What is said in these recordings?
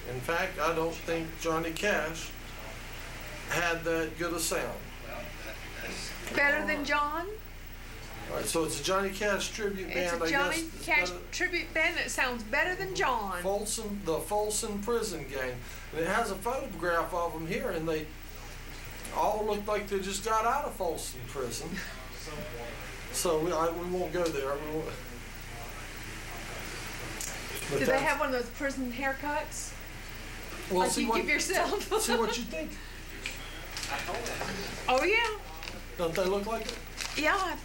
In fact, I don't think Johnny Cash had that good a sound. Better than John? All right, so it's a Johnny Cash tribute band. It's a Johnny Cash tribute band that sounds better than John. The Folsom Prison Gang. And it has a photograph of them here, and they all look like they just got out of Folsom Prison. So we won't go there. Do they have one of those prison haircuts? Well, like you give yourself? See what you think. Oh yeah. Don't they look like it? Yeah, I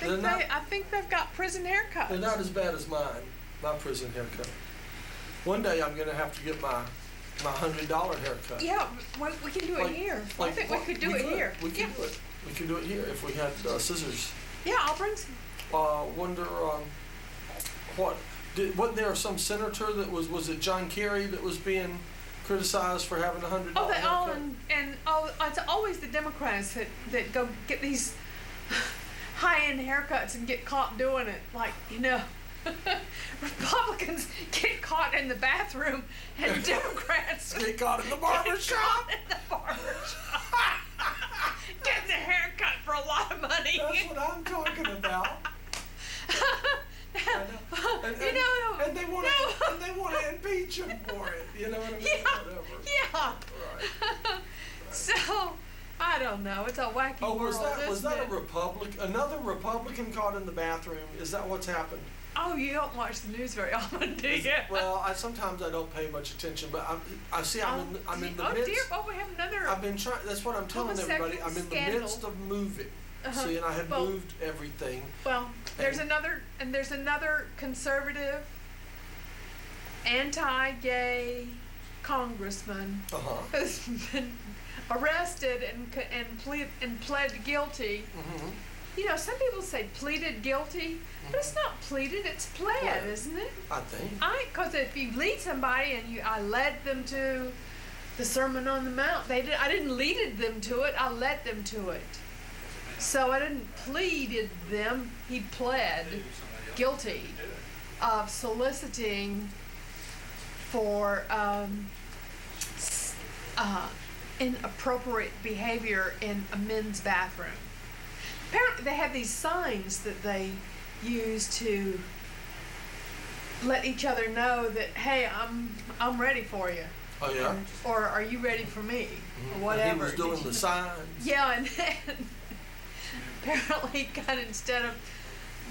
think they've got prison haircuts. They're not as bad as mine. My prison haircut. One day I'm gonna have to get my $100 haircut. Yeah, we can do it here. I think we could do it here. We can do it. We can do it here if we had scissors. Yeah, I'll bring some. Wonder wasn't there some senator that was it John Kerry that was being criticized for having $100 Oh, they all haircut? it's always the Democrats that go get these high-end haircuts and get caught doing it. Like, Republicans get caught in the bathroom and Democrats get caught in the barber shop. Getting a haircut for a lot of money. That's what I'm talking about. And they want to impeach him for it. You know what I mean? Yeah. Whatever. Yeah. Right. So I don't know. It's a wacky world. Was that another Republican caught in the bathroom? Is that what's happened? Oh, you don't watch the news very often, do you? Well, sometimes I don't pay much attention, but I'm in the midst. Oh dear! Oh, we have another. I've been trying. That's what I'm telling everybody. I'm in the midst of moving. See, and I have moved everything. Well, there's another conservative, anti-gay congressman who's been arrested and pled guilty. Mm-hmm. Some people say pleaded guilty, but it's not pleaded; it's pled, isn't it? I think. Because if you lead somebody and I led them to the Sermon on the Mount, I didn't lead them to it; I led them to it. So I didn't pleaded them; he pled guilty of soliciting for inappropriate behavior in a men's bathroom. Apparently they have these signs that they use to let each other know that, hey, I'm ready for you. Oh yeah. Or are you ready for me? Mm-hmm. Or whatever. And he was doing the signs. Yeah, and apparently he got, instead of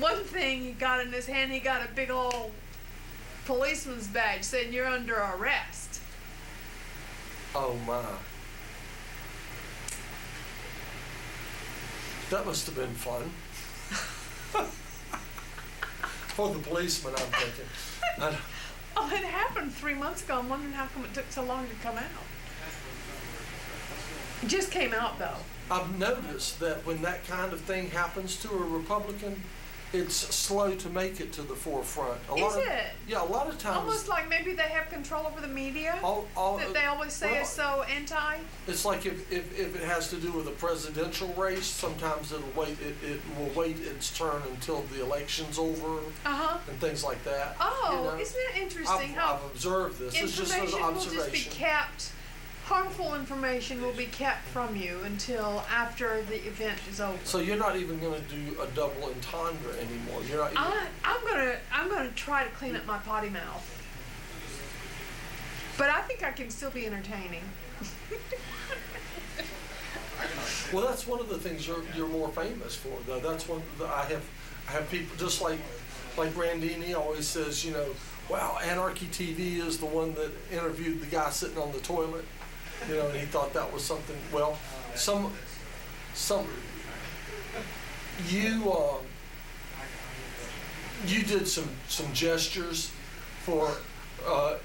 one thing he got in his hand, he got a big old policeman's badge saying you're under arrest. Oh my. That must have been fun. For the policeman, I'm thinking. Oh, it happened 3 months ago. I'm wondering how come it took so long to come out. It just came out, though. I've noticed that when that kind of thing happens to a Republican, it's slow to make it to the forefront. Is it? Yeah, a lot of times. Almost like maybe they have control over the media that they always say is so anti. It's like if it has to do with a presidential race, sometimes it will wait its turn until the election's over and things like that. Oh, isn't that interesting? I've observed this. It's just an observation. Will just be kept. Harmful information will be kept from you until after the event is over. So you're not even going to do a double entendre anymore. You're not. I'm gonna try to clean up my potty mouth, but I think I can still be entertaining. Well, that's one of the things you're more famous for, though. That's one that I have people just like Brandini always says. Wow, Anarchy TV is the one that interviewed the guy sitting on the toilet. And he thought that was something. Well, you did some gestures for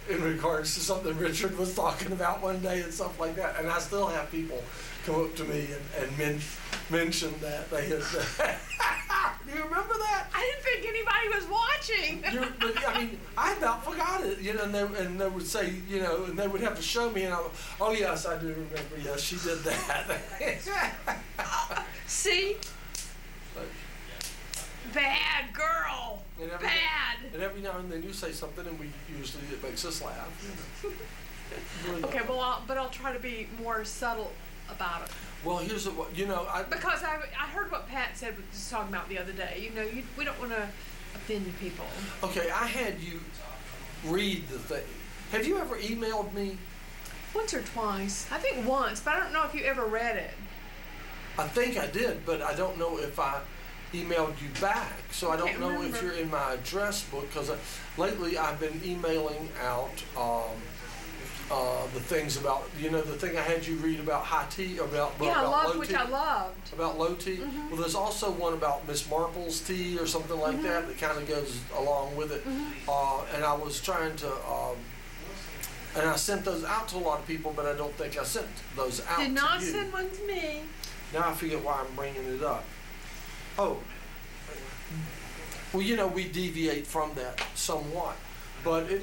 in regards to something Richard was talking about one day and stuff like that, and I still have people come up to me and mention that they had. Do you remember that? I didn't think anybody was watching. I about forgot it, and they would say, and they would have to show me, and I would, oh yes, I do remember. Yes, she did that. See? Bad girl. Bad. And every now and then you say something, and it makes us laugh. really Okay, not. well, I'll try to be more subtle about it. Well, here's what, Because I heard what Pat said, was talking about the other day. We don't want to offend people. okay, I had you read the thing. Have you ever emailed me? Once or twice. I think once, but I don't know if you ever read it. I think I did, but I don't know if I emailed you back. So I don't Can't know remember. if you're in my address book, because lately I've been emailing out the things about, the thing I had you read about high tea, about Yeah, low which tea. I loved. About low tea. Mhm. Well, there's also one about Miss Marple's tea or something like that kind of goes along with it. And I was trying to, and I sent those out to a lot of people, but I don't think I sent those out Did not to you. send one to me. Now I forget why I'm bringing it up. Oh, well, we deviate from that somewhat, but it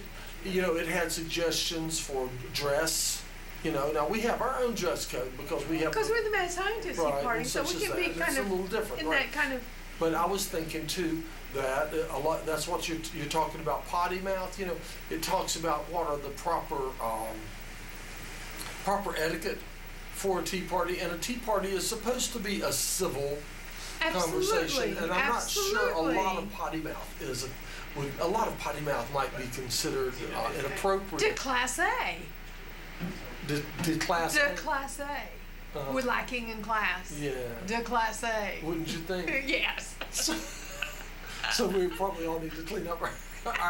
had suggestions for dress. Now we have our own dress code because we're the Mad Scientist party, and so such we as can be that. kind It's of a little different, in right? that kind of. But I was thinking too that a lot. That's what you're talking about, potty mouth. It talks about what are the proper etiquette for a tea party, and a tea party is supposed to be a civil conversation. And I'm not sure a lot of potty mouth is. A lot of potty mouth might be considered inappropriate. De classe A. De classe De A? classe A. Uh-huh. We're lacking in class. Yeah. De classe A. Wouldn't you think? Yes. So we probably all need to clean up our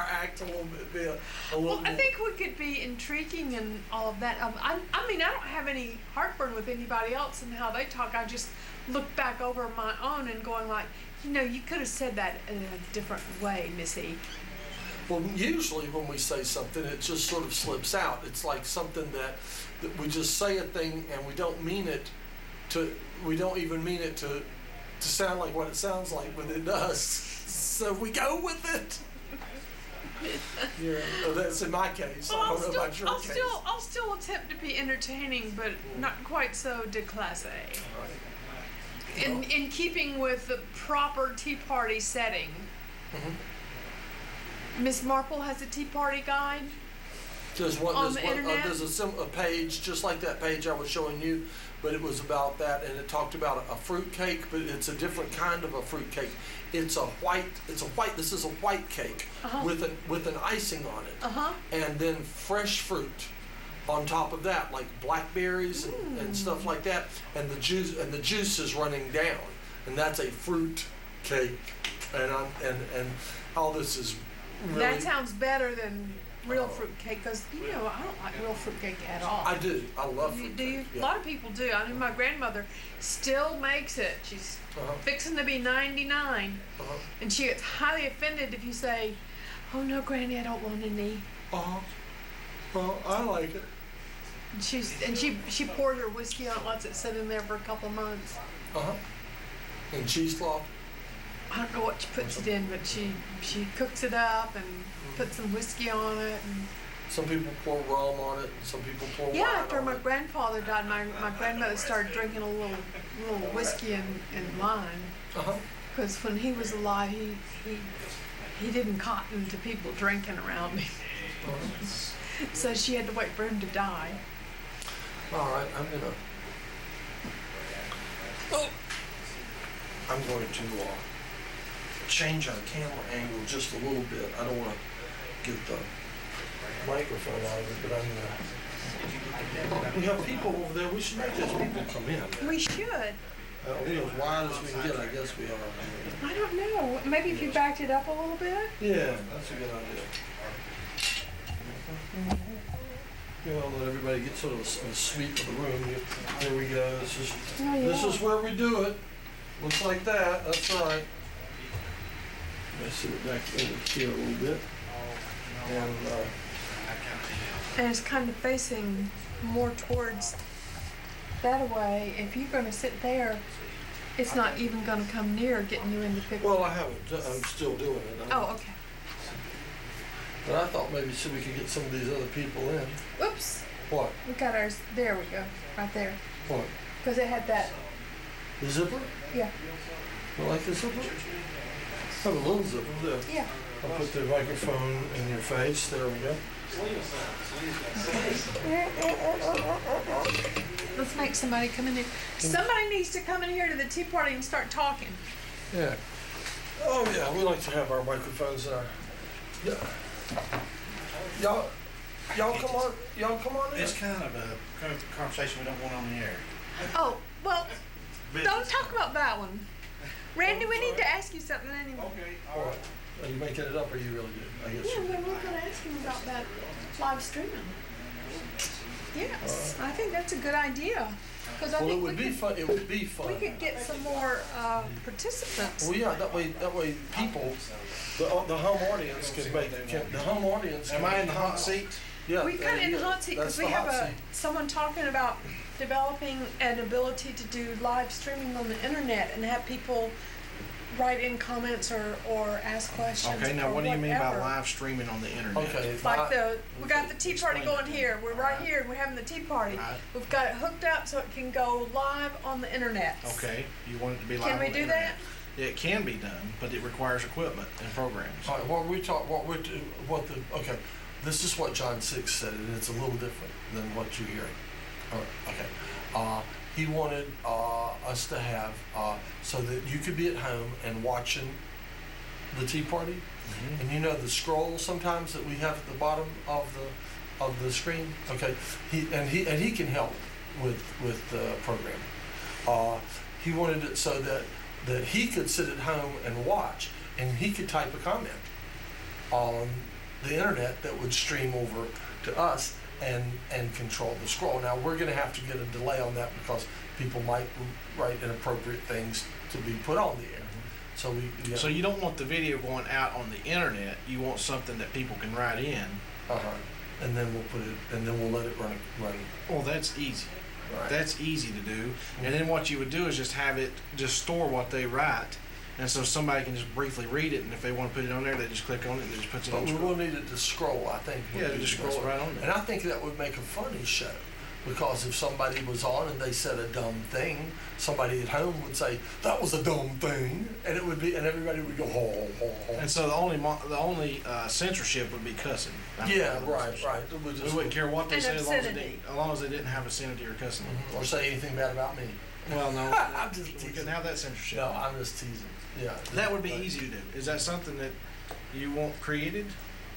act a little bit. Well, I think we could be intriguing and all of that. I mean, I don't have any heartburn with anybody else and how they talk. I just look back over my own and going like, you could have said that in a different way, Missy. Well, usually when we say something, it just sort of slips out. It's like something that we just say a thing and we don't mean it we don't even mean it to sound like what it sounds like, but it does. So we go with it. Yeah, that's in my case. Well, I don't know about your I'll case. I'll still attempt to be entertaining, but not quite so de classe. In keeping with the proper tea party setting. Miss Marple has a tea party guide. There's one. On the internet? There's a page just like that page I was showing you, but it was about that, and it talked about a fruit cake, but it's a different kind of a fruit cake. This is a white cake with an icing on it, and then fresh fruit on top of that, like blackberries and stuff like that, and the juice is running down, and that's a fruit cake, and all this is really. That sounds better than real fruit cake, because I don't like real fruit cake at all. I do. I love fruit Do you? cake. Yeah. A lot of people do. I mean, my grandmother still makes it. She's fixing to be 99, and she gets highly offended if you say, "Oh no, Granny, I don't want any." Well, I like it. She pours her whiskey on it, lets it sit in there for a couple of months. And cheesecloth. I don't know what she puts it in, but she cooks it up and puts some whiskey on it. And Some people pour rum on it, and some people pour wine after on my it. grandfather died, my grandmother started drinking a little whiskey and wine. Because when he was alive, he didn't cotton to people drinking around him. So she had to wait for him to die. All right, I'm going to change our camera angle just a little bit. I don't want to get the microphone out of it, but I'm going to. We have people over there. We should make those people come in. We should. We're as wide as we can get, I guess we are. I don't know. Maybe if you backed it up a little bit? Yeah, that's a good idea. I'll let everybody get sort of a sweep of the room. Here we go. This is where we do it. Looks like that. That's right. Let's sit it back over here a little bit. And it's kind of facing more towards that way. If you're going to sit there, it's not even going to come near getting you in the picture. Well, I haven't. I'm still doing it. Oh, okay. But I thought maybe so we could get some of these other people in. Oops. What? We got ours. There we go. Right there. What? Because it had that. The zipper? Yeah. You like the zipper? I have a little zipper there. Yeah. I'll put the microphone in your face. There we go. Let's make somebody come in here. Somebody needs to come in here to the tea party and start talking. Yeah. Oh yeah, we like to have our microphones in our. Yeah. Y'all come on in. It's kind of a conversation we don't want on the air. Oh, well, don't talk about that one. Randy, we need to ask you something anyway. Okay, All right. Are you making it up or are you really good? I guess Yeah, you well, we're going to ask him about that live streaming. Yes, I think that's a good idea. Because I Well, think it would be fun. It would be fun. we could get some more participants. Well, yeah. That way, people, the home audience can make. The home audience. Am I in the hot seat? Yeah. We're kind of in the hot seat That's because we the have hot seat. someone talking about developing an ability to do live streaming on the internet and have people write in comments or ask questions. Okay, now or what do you mean by whatever. live streaming on the internet? Okay. Like we got the tea party going here. We're right here and we're having the tea party. Right. We've got it hooked up so it can go live on the internet. Okay, you want it to be live Can on we the do internet. that? It can be done, but it requires equipment and programs. All right, okay, this is what John 6 said, and it's a little different than what you're hearing. All right, okay. He wanted us to have, so that you could be at home and watching the tea party, Mm-hmm. and you know the scroll sometimes that we have at the bottom of the screen. Okay, he can help with the program. He wanted it so that he could sit at home and watch, and he could type a comment on the internet that would stream over to us and control the scroll. Now we're going to have to get a delay on that because people might write inappropriate things to be put on the air. So So you don't want the video going out on the internet. You want something that people can write in. And then we'll put it, and then we'll let it run. Well, that's easy. Right. That's easy to do. And then what you would do is just store what they write. And so somebody can just briefly read it, and if they want to put it on there, they just click on it and it just puts it But on the we scroll. will need it to scroll, I think. Yeah, just scroll it right on there. And I think that would make a funny show. Because if somebody was on and they said a dumb thing, somebody at home would say, "That was a dumb thing," and it would be, and everybody would go, "Ho, ho, ho." And so the only censorship would be cussing. Yeah, right. We wouldn't care what they And said obscenity. as long as they didn't have obscenity or cussing. Or say anything bad about me. Well, no, I'm just we teasing. couldn't have that censorship. No, I'm just teasing. Yeah. That would be easy to do. Is that something that you want created?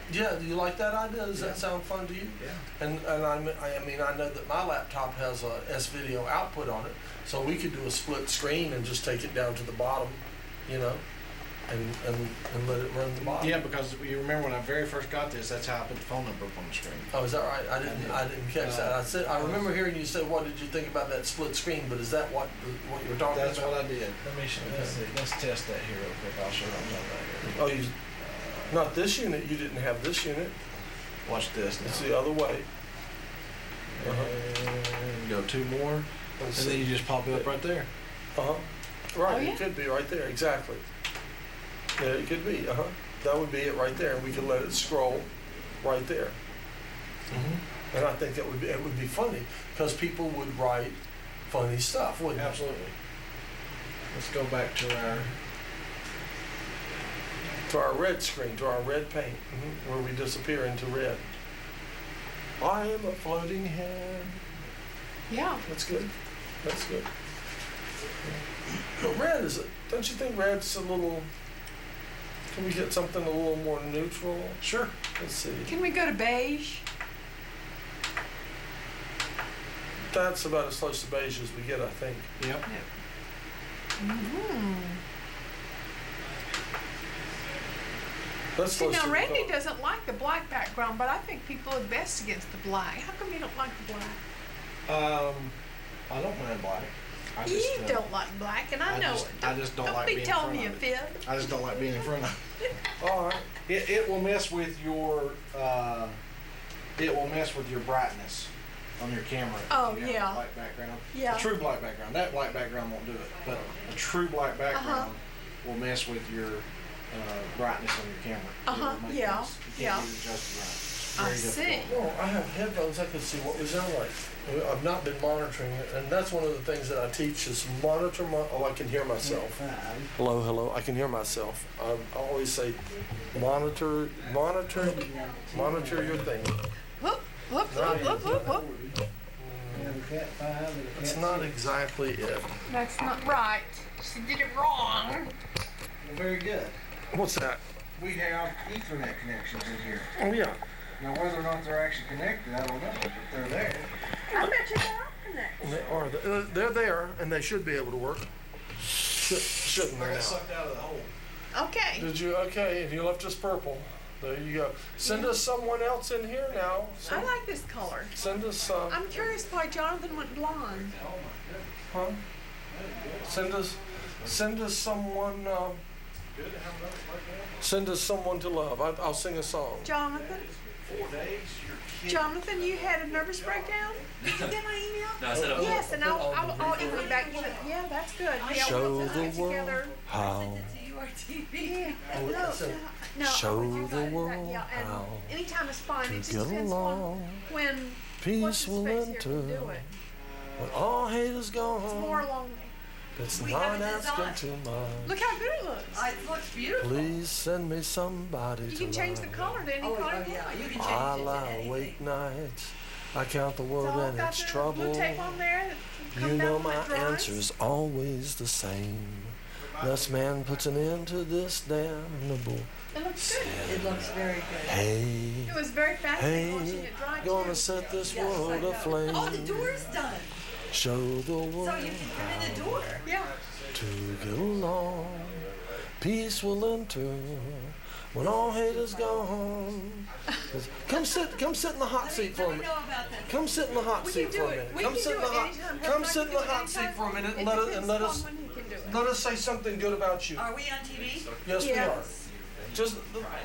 Yeah, do you like that idea? Does Yeah. that sound fun to you? Yeah. And I mean, I know that my laptop has a S-video output on it, so we could do a split screen and just take it down to the bottom, you know, and let it run the bottom. Yeah, because you remember when I very first got this, that's how I put the phone number up on the screen. Oh, is that right? I didn't catch that. I remember hearing you say, "What did you think about that split screen?" But is that what you were talking That's about? what I did. Let's test that here real quick. I'll show you what I'm talking about here. Oh, not this unit. You didn't have this unit. Watch this now. It's the other way. And go two more, and Let's then see. you just pop it up right there. Right, Oh, yeah? it could be right there, exactly. Yeah, it could be, That would be it right there, and we could let it scroll right there. And I think it would be funny, because people would write funny stuff, wouldn't they? Absolutely. Let's go back to our red screen, to our red paint, where we disappear into red. I am a floating head. Yeah. That's good. That's good. But red don't you think red's a little, can we get something a little more neutral? Sure. Let's see. Can we go to beige? That's about as close to beige as we get, I think. Yep. Mm-hmm. That's See, close now to the Randy color. doesn't like the black background, but I think people are best against the black. How come you don't like the black? I don't mind black. You don't like black, and I know it. I just don't like being be in telling front me a of it. fib. I just don't like being in front of it. All right. It will mess with your brightness on your camera. Oh, if you have yeah. a black background. Yeah. A true black background. That black background won't do it, but a true black background will mess with your brightness on your camera. It will make Yeah. things- You can't get it adjusted right. I see. Well, I have headphones. I can see what we sound like. I've not been monitoring it, and that's one of the things that I teach is monitor. Oh, I can hear myself. Hello, hello. I can hear myself. I always say, monitor your thing. Whoop, whoop, whoop, whoop, whoop, whoop. That's not exactly it. That's not right. She did it wrong. Well, very good. What's that? We have Ethernet connections in here. Oh yeah. Now, whether or not they're actually connected, I don't know, but they're there. I bet you they are connected. They are. They're there, and they should be able to work. Shouldn't I they got now? sucked out of the hole. Okay. Did you? Okay, and you left us purple. There you go. Send us someone else in here now. I like this color. Send us. I'm curious why Jonathan went blonde. Huh? Send us someone. Send us someone to love. I'll sing a song. Jonathan? 4 days, you're kidding. Jonathan, you had a nervous breakdown? Did you get my email? No, I said I Yes, and I'll email you back. Yeah, that's good. Yeah, Show we'll the get world together. how. Yeah. No, Show you the got it. world Yeah, and how anytime is fine. It to just get depends on along. when Peace what's his will face here enter can do it. when all hate is It's more gone. along. It's We not have a asking design. too much. Look how good it looks. It looks beautiful. Please send me somebody You to can change the love. color to any color you want. yeah, you can change I it to lie anything. awake nights. I count the It's world all and got its the trouble. blue tape on there. That You comes know out when my it dries. answer's always the same. Unless man puts an end to this damnable. It looks good. It looks very good. Hey, It was very fascinating watching hey, it dry gonna too. set this Yes, I world know. aflame. Oh, the door's done. Show the world So you can come in the door. Yeah. to get along. Peace will enter when all hate is gone. Come sit in the hot seat for a Let me minute. know about that. Come sit in the hot We seat can for do a it. minute. We Come can sit do in the it hot. anytime. Come Her sit in the can do it hot seat anytime. for a minute It and let depends us on when he can do it. let us say something good about you. Are we on TV? Yes, we are. Yes. Just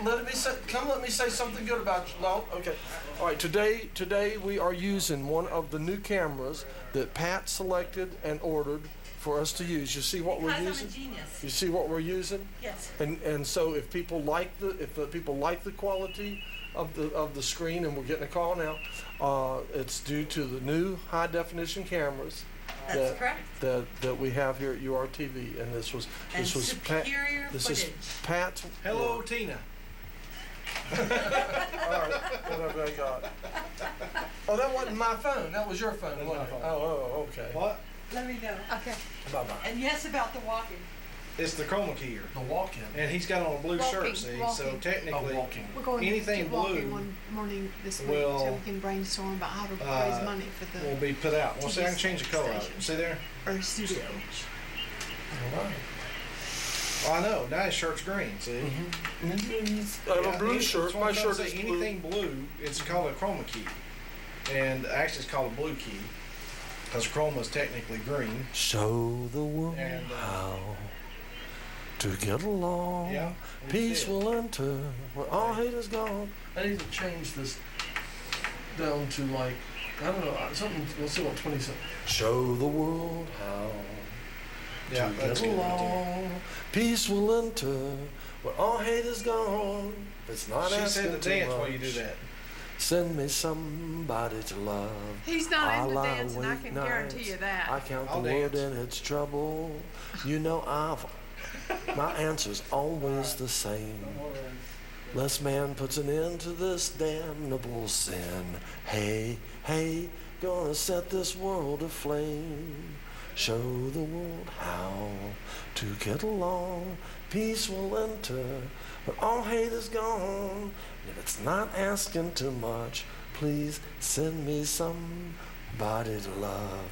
let me say. Come, let me say something good about you. No, okay. All right. Today we are using one of the new cameras that Pat selected and ordered for us to use. You see what we're Because I'm a using? genius. You see what we're using? Yes. And so if people like the quality of the screen, and we're getting a call now, it's due to the new high definition cameras That's correct. that we have here at URTV, and this was And Pat. superior This footage. is Pat's. Hello, word. Tina. All right, what have I got? Oh, that wasn't my phone. That was your phone. That's wasn't my it? phone. Oh, okay. What? Let me know. Okay. Bye bye. And yes, about the walking. It's the chroma keyer. The walk-in. And he's got on a blue Walking, shirt, see? So walking. technically, walking. We're going anything to walking blue one morning this week will, so we can brainstorm about how to raise money for the will be put out. Well, see, I can TV change the color of station. it. See there? or studio. All right. Oh, I know. Now his shirt's green, see? I have Yeah, a blue that's shirt. what My I'm trying shirt to is say. blue. Anything blue, it's called a chroma key. And actually it's called a blue key. Because chroma is technically green. Show the world And, how to get along. Yeah, we Peace did. will enter when all hate is gone. I need to change this down to like, I don't know, something, let's see what 20 cents. Show the world how Yeah, to that's get good. Right there. along. Peace will enter when all hate is gone. It's not She asking said to too dance much. while you do that. Send me somebody to love. He's not I into lie dancing, I awake can guarantee nights. you that. I count I'll the world dance. in its trouble. You know my answer's always the same. Lest man puts an end to this damnable sin. Hey, hey, gonna set this world aflame. Show the world how to get along. Peace will enter, but all hate is gone. If it's not asking too much, please send me somebody to love.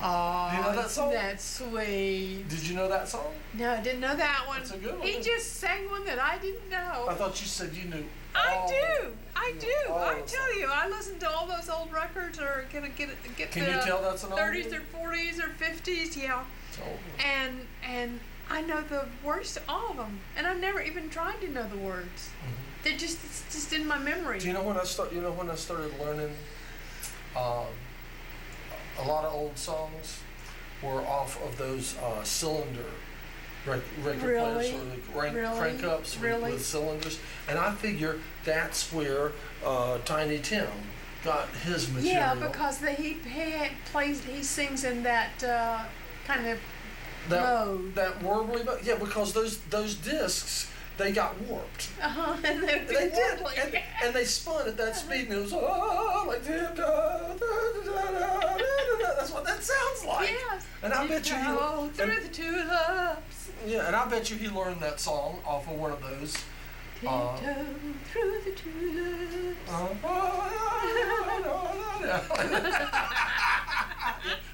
Oh, Do you know that song? that's sweet. Did you know that song? No, I didn't know that one. That's a good one. He just sang one that I didn't know. I thought you said you knew. I all- do. I do. all I the tell you, I listen to all those old records, or gonna get Can the you tell that's an old 30s one? or 40s or 50s. Yeah, It's old. and I know the words to all of them, and I never even tried to know the words. They're just it's just in my memory. Do you know when I started learning? A lot of old songs were off of those cylinder record Really? players or the Really? crank ups Really? with cylinders, and I figure that's where Tiny Tim got his material. Yeah, because he sings in that kind of mode. that warbly, yeah, because those discs, they got warped. And they They did, and they spun at that speed, and it was like that's what that sounds like. Yes. And I bet you Go through the tulips. yeah, and I bet you he learned that song off of one of those. Tiptoe through the tulips.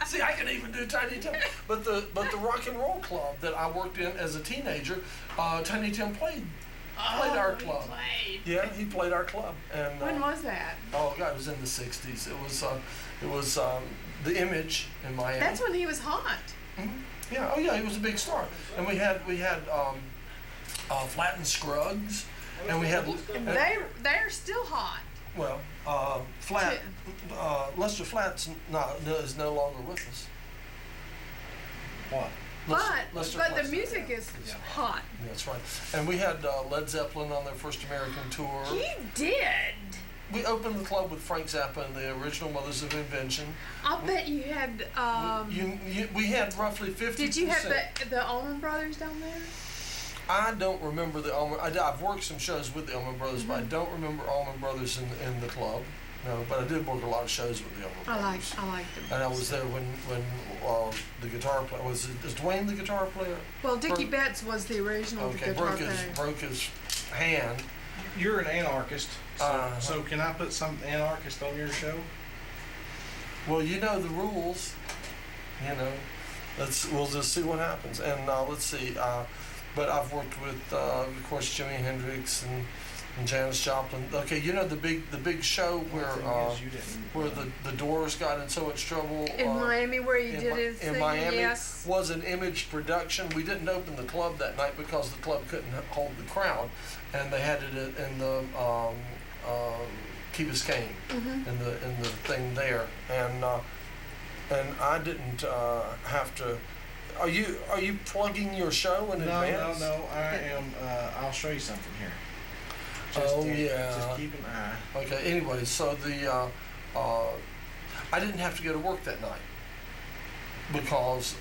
See, I can even do Tiny Tim. But the rock and roll club that I worked in as a teenager, Tiny Tim played our club. Played. Yeah, he played our club. And When was that? oh God, it was in the '60s. It was the Image in Miami. That's when he was hot. Yeah. Oh yeah, he was a big star. And we had Flat and Scruggs, and we had They're still hot. well Flat. Lester Flat's is no longer with us. What? Lester But the Flat's- music is hot. Yeah, that's right. And we had Led Zeppelin on their first American tour. You did. We opened the club with Frank Zappa and the original Mothers of Invention. I'll bet you had. We had roughly 50%. Did you have the Allman Brothers down there? I don't remember the Allman. I've worked some shows with the Allman Brothers, but I don't remember Allman Brothers in the club. No, but I did work a lot of shows with the Allman Brothers. I liked them. And I was there when the guitar player is Dwayne the guitar player? Well, Dickie Betts was the original guitar player. broke his hand. You're an anarchist, so, Uh-huh. so can I put some anarchist on your show? Well, you know the rules. You know, we'll just see what happens. And let's see. But I've worked with, of course, Jimi Hendrix and Janis Joplin. Okay, you know the big show where the Doors got in so much trouble In Miami, where he in did Mi- his in thing, Miami yes. was an Image production. We didn't open the club that night because the club couldn't hold the crowd, and they had it in the Key Biscayne in the thing there, and I didn't have to. Are you plugging your show in advance? No. I am. I'll show you something here. Just keep an eye. Okay. Anyway, so I didn't have to go to work that night because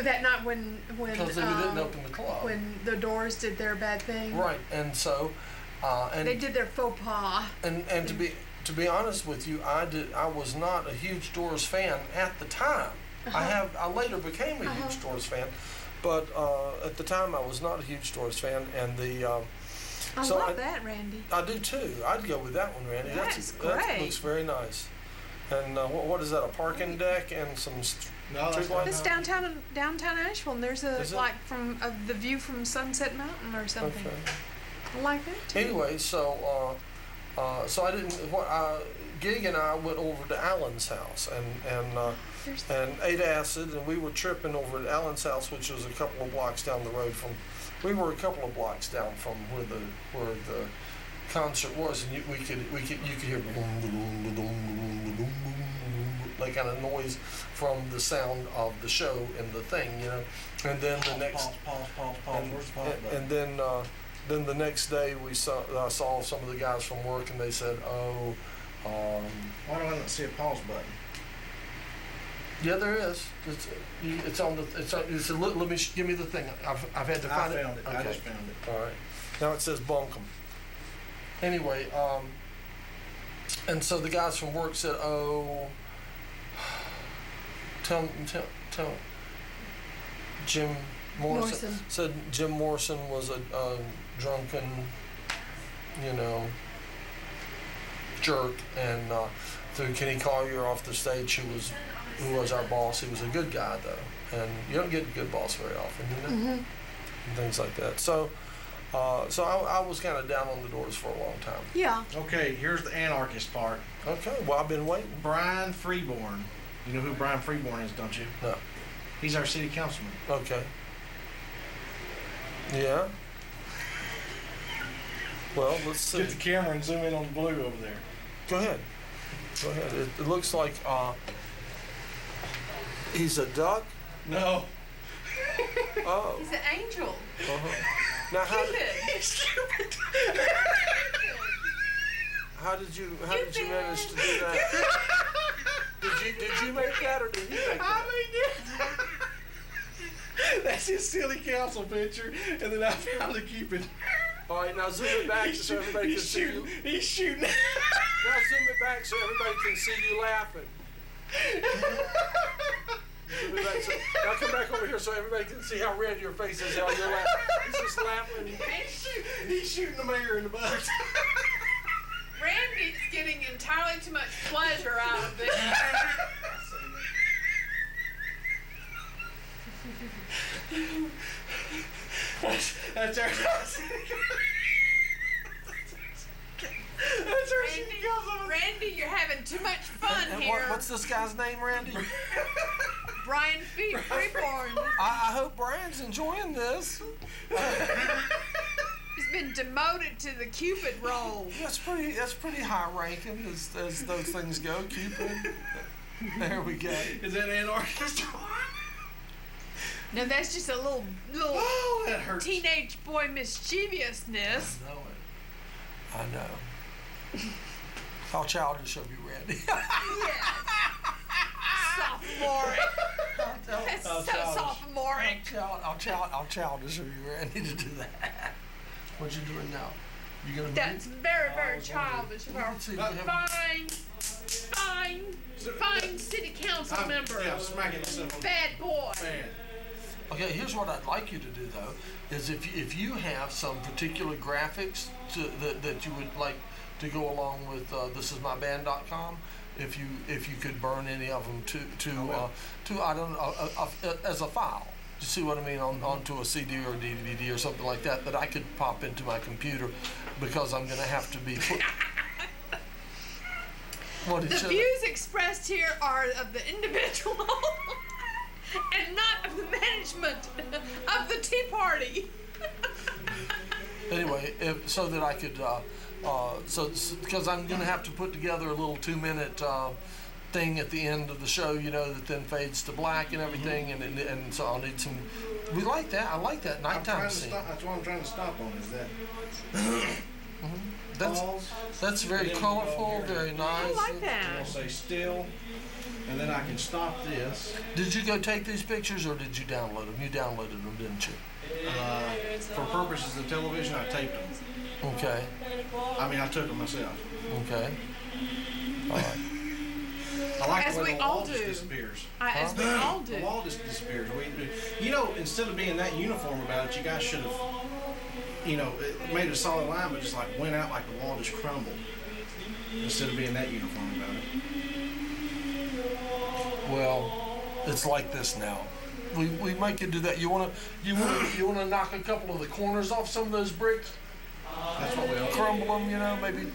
That night when we didn't open the club. when the Doors did their bad thing. Right, and so They did their faux pas. and to be honest with you, I was not a huge Doors fan at the time. I later became a huge Doors fan, but at the time I was not a huge Doors fan, and I so love that, Randy. I do too. I'd go with that one, Randy. That looks very nice. And what is that? A parking deck and some No, that's street not- It's downtown Asheville, and there's Is it? from the view from Sunset Mountain or something. Okay. I like that too. Anyway, so I didn't. Gig and I went over to Alan's house and ate acid, and we were tripping over at Alan's house, which was a couple of blocks down the road from. We were a couple of blocks down from where the concert was, and you could hear like kind of noise from the sound of the show in the thing, you know. And then the next. Pause. Where's the pause button? And then the next day I saw some of the guys from work, and they said, Why do I not see a pause button? yeah, there is. It's on the. Let me give me the thing. I've had to find it. I found it. I Okay. just found it. All right. Now it says bunkum. Anyway, and so the guys from work said, tell Jim Morrison said Jim Morrison was a drunken, jerk, and so Kenny Collier off the stage, who was our boss. He was a good guy though, and you don't get a good boss very often, and things like that. So I was kind of down on the Doors for a long time. Yeah. Okay, here's the anarchist part. Okay, well I've been waiting. Brian Freeborn. You know who Brian Freeborn is, don't you? No. He's our city councilman. Okay. Yeah. Well, let's see. Get the camera and zoom in on the blue over there. Go ahead. It looks like he's a duck. No. Oh. He's an angel. Uh-huh. Now, Cupid. how did you manage to do that? Did you make that or did he make that? I mean, that's his silly council picture, and then I found the Cupid. All right, now zoom it back so everybody can see you. He's shooting. Now zoom it back so everybody can see you laughing. Zoom it back now come back over here so everybody can see how red your face is, how you're laughing. He's just laughing. He's shooting the mayor in the butt. Randy's getting entirely too much pleasure out of this. That's our Randy, you're having too much fun And here. what's this guy's name, Randy? Brian Freeborn. I hope Brian's enjoying this. He's been demoted to the Cupid role. That's pretty high ranking as those things go, Cupid. There we go. Is that anarchist? Now that's just a little Oh, that hurts. teenage boy mischievousness. I know. How childish of you, Randy. Sophomoric. That's so sophomoric. How childish of you, Randy, to do that. What you doing now? You gonna That's move? very, very childish of our Let's see, we have- fine city council member. Yeah, smacking myself. Bad boy. Man. Okay, here's what I'd like you to do though, is if you have some particular graphics that you would like to go along with thisismyband.com, if you could burn any of them to I don't know as a file. You see what I mean onto a CD or a DVD or something like that I could pop into my computer, because I'm gonna have to be put. What The did you? views expressed here are of the individual and not of the management of the Tea Party. Anyway, so that I could, because I'm going to have to put together a little 2-minute thing at the end of the show, that then fades to black and everything, and so I'll need some. We like that. I like that nighttime scene. That's what I'm trying to stop on. Is that? That's very colorful, very nice. I like I'll that. say still, and then I can stop this. Did you go take these pictures or did you download them? You downloaded them, didn't you? For purposes of television, I taped them. Okay. I mean, I took them myself. Okay. All right. I like As the way we the all wall just do. disappears. As we all The do. wall just disappears. Instead of being that uniform about it, you guys should have, it made a solid line, but just like went out like the wall just crumbled. Instead of being that uniform about it. Well, it's like this now. We might could do that. You wanna knock a couple of the corners off some of those bricks? That's what we all Crumble them, maybe.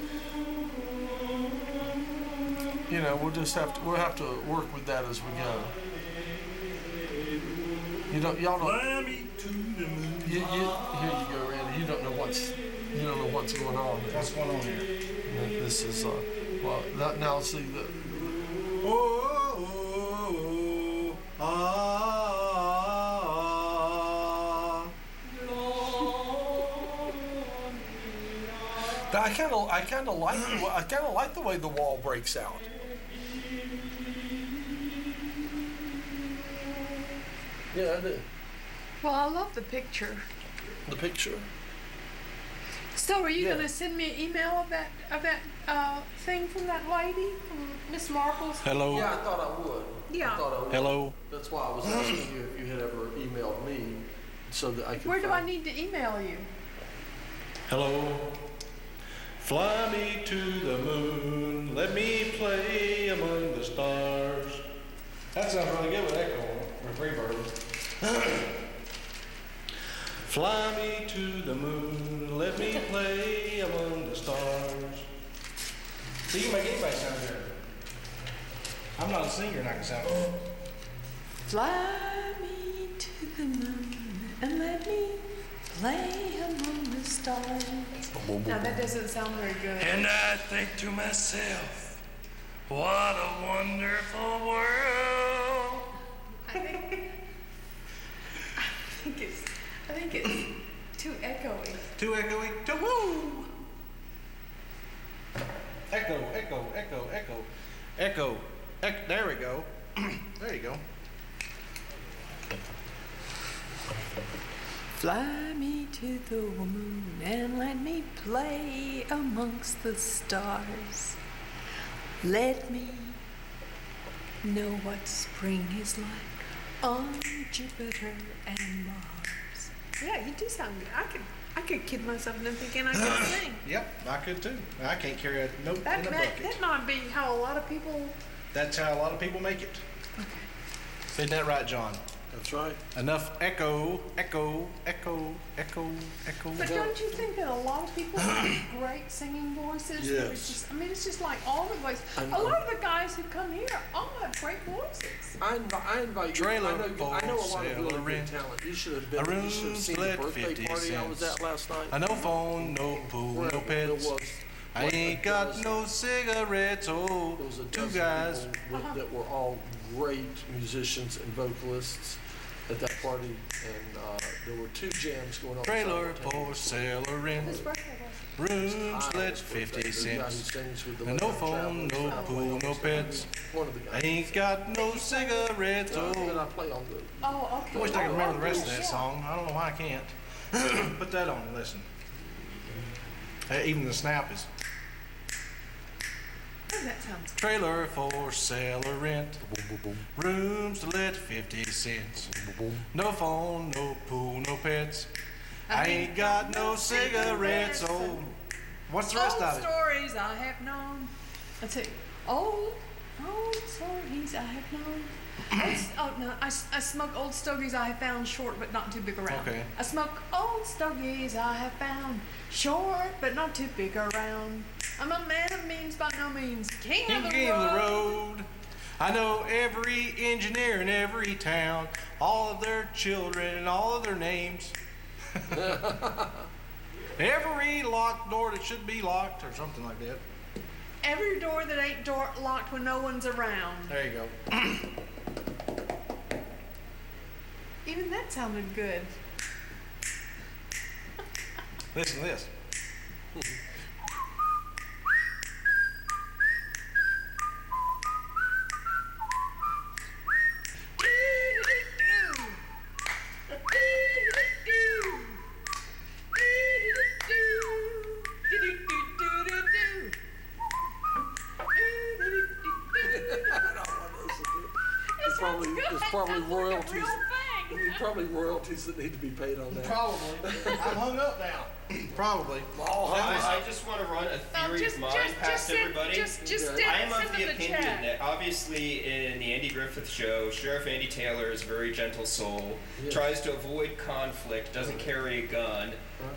We'll have to work with that as we go. Y'all don't. Fly me to the moon. Here you go, Randy. You don't know what's going on. What's going on here? This is now see the. But I kind of like the way the wall breaks out. Yeah, I do. Well, I love the picture. The picture. So, are you Yeah. gonna send me an email of that thing from that lady, from Miss Marple's? Hello. Yeah, I thought I would. Yeah. I thought I would. Hello. That's why I was asking you if you had ever emailed me, so that I could. Where do I need to email you? Hello. Fly me to the moon. Let me play among the stars. That sounds really good with echo or reverb. Fly me to the moon. Let me play among the stars. So you can make anybody sound good. I'm not a singer and I can sound good. Fly me to the moon and let me play among the stars. Now that doesn't sound very good. And I think to myself, what a wonderful world. I think There we go. There you go. Fly me to the moon and let me play amongst the stars. Let me know what spring is like on Jupiter and Mars. Yeah, you do sound good. I could kid myself into thinking I could sing. Yep, I could too. I can't carry a note in a bucket. That might be how a lot of people. That's how a lot of people make it. Isn't that right, John? That's right. Enough echo, echo, echo, echo, echo. But don't you think that a lot of people have great singing voices? Yes. It's just, I mean, it's just like all the voices. A lot of the guys who come here all have great voices. I invite you. Trailer I know a lot of for really sale, good talent. You should have been. A You should have seen the room's let birthday 50 party I was cents. at last night. No phone, no pool, no There pets. was. I ain't got no cigarettes. Oh, There was a two dozen guys. people that were all great musicians and vocalists at that party, and there were 2 jams going on. Trailer simultaneously. for sale or rent. Whose birthday was it? Rooms Kyle's let birthday, 50 the guy who cents. sings with the And no Love phone, Travelers. no pool, no pets. One of the guys. I ain't got no cigarettes. And I Oh, play on the. Oh, okay. I wish I could remember the rest of Yeah. that song. I don't know why I can't. Put that on and listen. Even the snap is Oh, that sounds good. trailer for sale or rent. Rooms to let 50 cents. No phone, no pool, no pets. I ain't got no cigarettes. Oh, what's the rest Old of it? stories I have known. Let's see. Old stories I have known. Oh no, I smoke old stogies I have found short but not too big around. Okay. I smoke old stogies I have found short but not too big around. I'm a man of means by no means king of the King of the road. road. I know every engineer in every town, all of their children and all of their names. Every locked door that should be locked or something like that. Every door that ain't locked when no one's around. There you go. Even that sounded good. Listen to this. There's probably royalties. Probably royalties that need to be paid on that. Probably. I'm hung up now. Probably. I just want to run a theory of mine past everybody. I am of the opinion that obviously in the Andy Griffith Show, Sheriff Andy Taylor is a very gentle soul, tries to avoid conflict, doesn't carry a gun,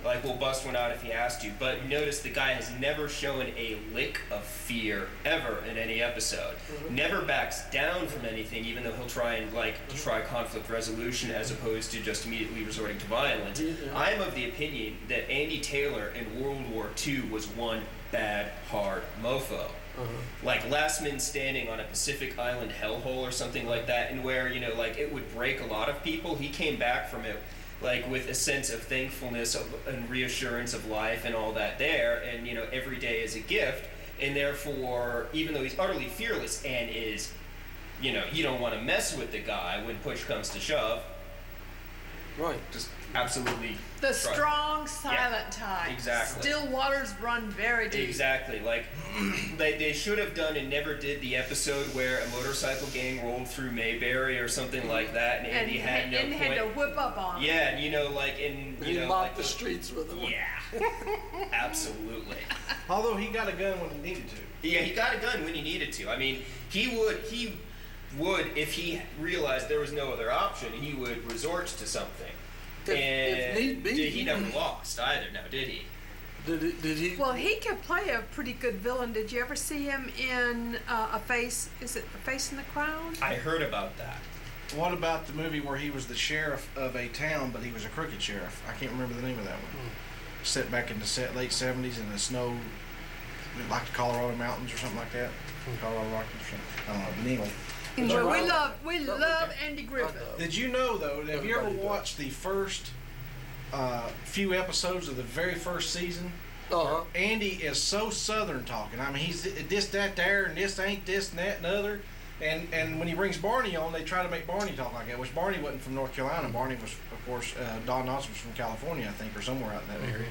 like will bust one out if he has to. But notice the guy has never shown a lick of fear ever in any episode. Never backs down from anything, even though he'll try and try conflict resolution as opposed to just immediately resorting to violence. I am of the opinion that Andy Taylor in World War II was one bad, hard mofo. Like Last Man Standing on a Pacific Island hellhole or something like that, and where, it would break a lot of people. He came back from it with a sense of thankfulness and reassurance of life and all that there, and every day is a gift, and therefore, even though he's utterly fearless and is, you don't want to mess with the guy when push comes to shove. Right. Just absolutely. The strong, silent type. Exactly. Still waters run very deep. Exactly. They should have done and never did the episode where a motorcycle gang rolled through Mayberry or something like that, and Andy had no point. had to whip up on him. Yeah, and He mopped the streets with them. Yeah. Absolutely. Although he got a gun when he needed to. Yeah, he got a gun when he needed to. I mean, he would, if he realized there was no other option, he would resort to something. If need be. He never lost either, now did he? Did he? Well, he could play a pretty good villain. Did you ever see him in is it A Face in the Crown? I heard about that. What about the movie where he was the sheriff of a town, but he was a crooked sheriff? I can't remember the name of that one. Set back in the late 70s in the snow, like the Colorado mountains or something like that. Colorado Rockies or something. I don't know, but anyway. Anyway, we love Andy Griffith. Did you know, though, have you ever watched the first few episodes of the very first season? Andy is so Southern talking. I mean, he's this, that, there, and this ain't this, and that, and other. And when he brings Barney on, they try to make Barney talk like that, which Barney wasn't from North Carolina. Barney was, of course, Don Knotts was from California, I think, or somewhere out in that area.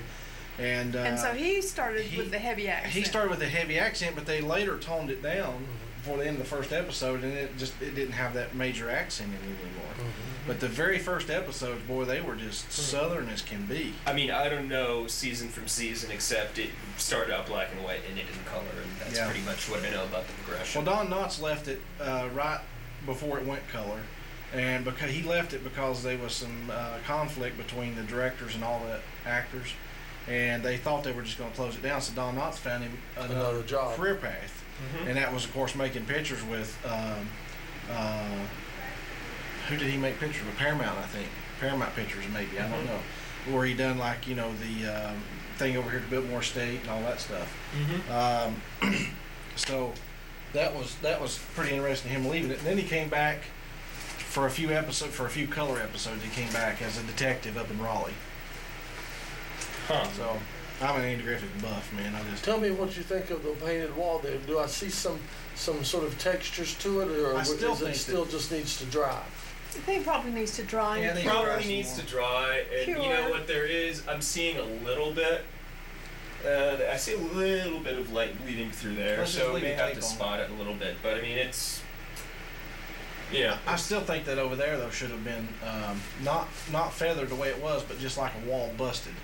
And so he started with the heavy accent. He started with the heavy accent, but they later toned it down before the end of the first episode, and it didn't have that major accent in it anymore. But the very first episodes, boy, they were just Southern as can be. I mean, I don't know season from season, except it started out black and white and ended in color, and that's pretty much what I know about the progression. Well, Don Knotts left it right before it went color, and because he left it because there was some conflict between the directors and all the actors, and they thought they were just going to close it down. So Don Knotts found him another job, career path, and that was, of course, making pictures with. Who did he make pictures with? Paramount, I think. Paramount Pictures, maybe. I don't know. Where he done like the thing over here at the Biltmore State and all that stuff. So that was pretty interesting, him leaving it. And then he came back for a few color episodes. He came back as a detective up in Raleigh. So I'm an Andy Griffith buff, man. Tell me what you think of the painted wall there. Do I see some sort of textures to it, or is it still just needs to dry? I think it probably needs to dry. Yeah, it probably needs to dry. And you know what there is? I'm seeing a little bit. I see a little bit of light bleeding through there, so we may have to spot it a little bit. But I mean, it's. Yeah. I still think that over there though should have been not feathered the way it was, but just like a wall busted.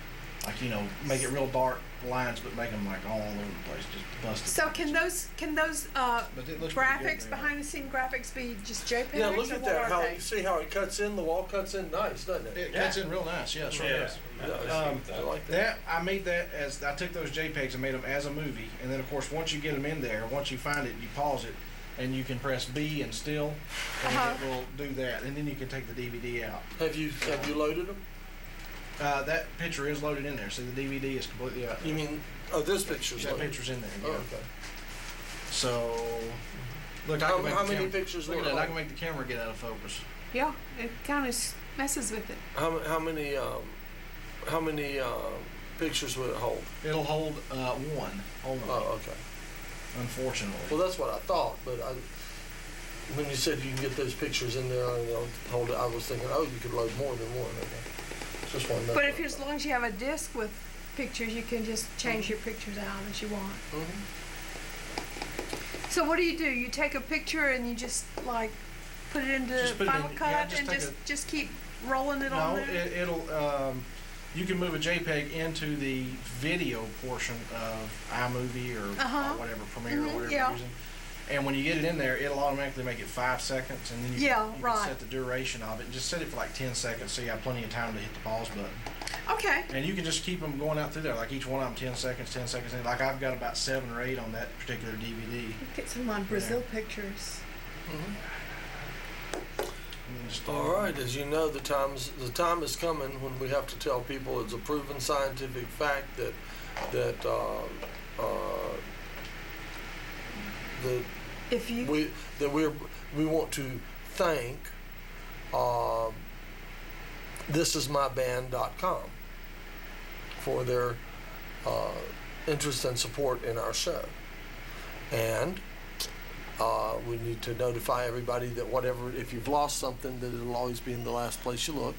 Like, make it real dark lines, but make them like all over the place, just busted. So can those graphics, behind the scene graphics, be just JPEGs? Yeah, look at that. You see how it cuts in? The wall cuts in nice, doesn't it? It cuts in real nice. Yeah, sure does. I like that. I made that I took those JPEGs and made them as a movie, and then of course once you get them in there, once you find it, you pause it, and you can press B and still, and it will do that, and then you can take the DVD out. Have you loaded them? That picture is loaded in there, so the DVD is completely out. You mean, this picture's that loaded? picture's in there, yeah. Oh, okay. So, look, how many pictures? Look at that, I can make the camera get out of focus. Yeah, it kind of messes with it. How many pictures would it hold? It'll hold one only. Oh, okay. Unfortunately. Well, that's what I thought, but when you said you can get those pictures in there and they'll hold it, I was thinking, you could load more than one. Okay. Just one. But as long as you have a disc with pictures, you can just change your pictures out as you want. So what do? You take a picture and you just like put it into Final Cut and just keep rolling it on there? No, it'll you can move a JPEG into the video portion of iMovie or whatever, Premiere or whatever you're using. And when you get it in there, it'll automatically make it 5 seconds, and then you can set the duration of it. Just set it for like 10 seconds so you have plenty of time to hit the pause button. Okay. And you can just keep them going out through there, like each one of them 10 seconds, 10 seconds. And like I've got about 7 or 8 on that particular DVD. Get some of my Brazil pictures. All right, as you know, the time is coming when we have to tell people it's a proven scientific fact that we want to thank thisismyband.com for their interest and support in our show, and we need to notify everybody that if you've lost something, that it'll always be in the last place you look,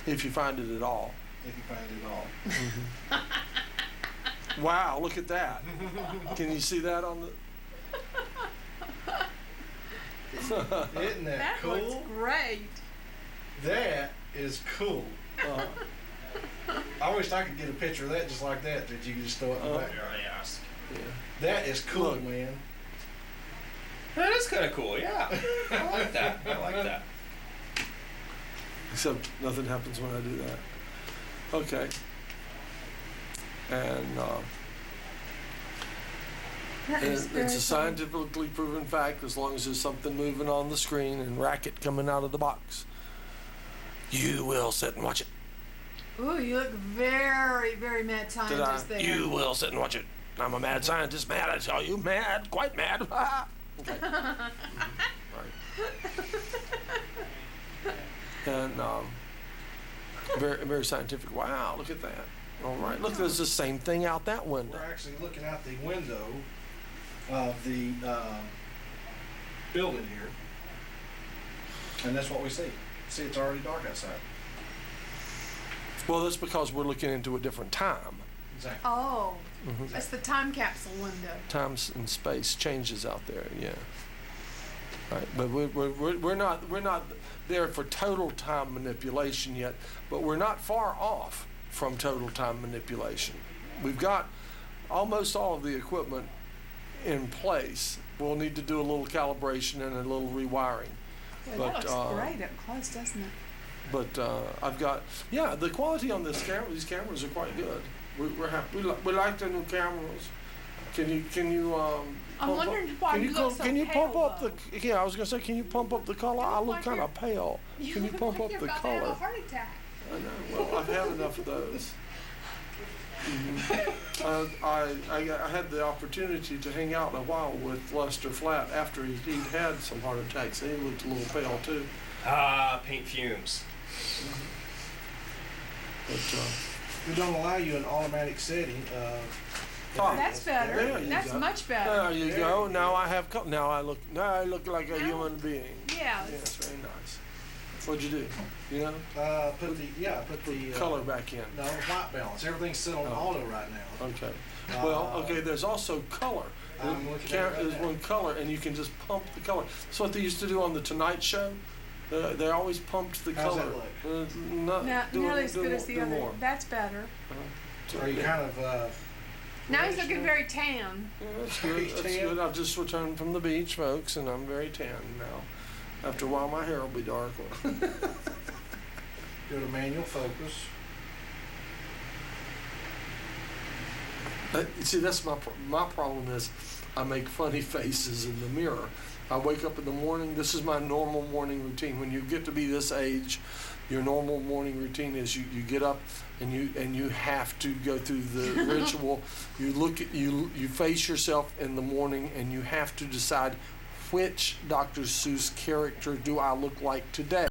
if you find it at all. If you find it at all. Wow, look at that. Can you see that on the... Isn't that cool? That looks great. That is cool. I wish I could get a picture of that just like that you can just throw it in the back. Yeah. That is cool, man. That is kind of cool, yeah. I like that. Except nothing happens when I do that. Okay. And it's a scientifically proven fact, as long as there's something moving on the screen and racket coming out of the box, you will sit and watch it. Ooh, you look very, very mad scientist there. You will sit and watch it. I'm a mad scientist, mad, I tell you, mad, quite mad. Okay. Right. And very, very scientific. Wow, look at that. All right, look, there's the same thing out that window. We're actually looking out the window of the building here, and that's what we see. See, it's already dark outside. Well, that's because we're looking into a different time. Exactly. Oh, that's the time capsule window. Time and space changes out there, yeah. Right, but we're not there for total time manipulation yet, but we're not far off from total time manipulation. We've got almost all of the equipment in place. We'll need to do a little calibration and a little rewiring. Yeah, that looks great up close, doesn't it? But I've got, the quality on these cameras are quite good. We're happy. We like the new cameras. Can you I'm wondering why you look so can you pale, pump up though. I was gonna say, can you pump up the color? I look kind of pale. Can you pump up the You're about to have color? a heart attack. I know. Well, I've had enough of those. I had the opportunity to hang out a while with Lester Flatt after he'd had some heart attacks. He looked a little pale too. Paint fumes. But We don't allow you an automatic setting. That's better. There you That's go. much better. there you go. Now I have. Now I look like a human being. Yeah. Yes, very nice. What'd you do? You know? Put the Color back in. No, white balance. Everything's set on auto right now. Okay. Well, okay. There's also color. I'm looking at it right There's now. one color, and you can just pump the color. That's what they used to do on the Tonight Show. They always pumped the How's color. that look? Not Not as good as the other. more. That's better. Are you kind of Now he's looking very tan. Yeah, that's good. That's Tan? good. I've just returned from the beach, folks, and I'm very tan now. After a while, my hair will be dark. go to manual focus? See, that's my problem is I make funny faces in the mirror. I wake up in the morning. This is my normal morning routine. When you get to be this age, your normal morning routine is you get up and you have to go through the ritual. You face yourself in the morning and you have to decide which Dr. Seuss character do I look like today.